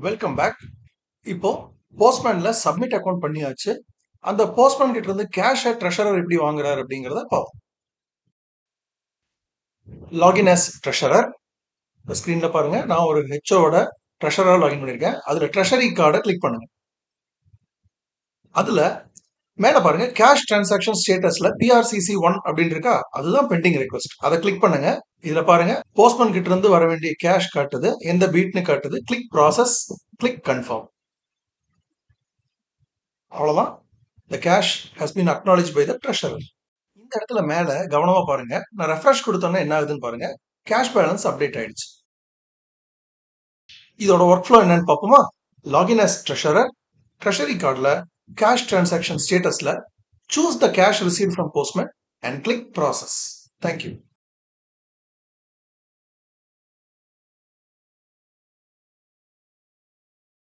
Welcome back. இப்போ போஸ்ட்மேன்ல submit account பண்ணியாச்சு. அந்த போஸ்ட்மேன் கிட்ட இருந்து கேஷை ட்ரெஷரர் எப்படி வாங்குறாரு அப்படிங்கிறத பார்ப்போம். Login as treasurer. ஸ்கிரீன்ல பாருங்க, நான் ஒரு ஹெச்ஓட ட்ரெஷரா லாகின் பண்ணியிருக்கேன். அதுல ட்ரெஷரி கார்டை கிளிக் பண்ணுங்க. அதுல மேல பாருங்க, கேஷ் டிரான்சாக்ஷன் ஸ்டேட்டஸ்ல பிஆர்சிசி 1 அப்படின்னு இருக்கா, அதுதான் பெண்டிங் ரெக்வஸ்ட். அதை கிளிக் பண்ணுங்க. இதுல பாருங்க, போஸ்ட்மேன் கிட்ட இருந்து வர வேண்டிய கேஷ் காட்டுது, எந்த பீட்னு காட்டுது. Click process, click confirm. அவ்வளவுதான். The cash has been acknowledged by the treasurer. இந்த இடத்துல மேல கவனமா பாருங்க. நான் ரெஃப்ரெஷ் கொடுத்தோன்னே என்ன ஆகுதுன்னு பாருங்க. கேஷ் பேலன்ஸ் அப்டேட் ஆயிடுச்சு. இதோட ஒர்க் ஃப்ளோ என்னன்னு பார்ப்போமா? Login as treasurer. ட்ரெஷரி கார்டில் கேஷ் டிரான்சாக்ஷன் ஸ்டேட்டஸ்ல choose the cash receive from postman and click process. Thank you.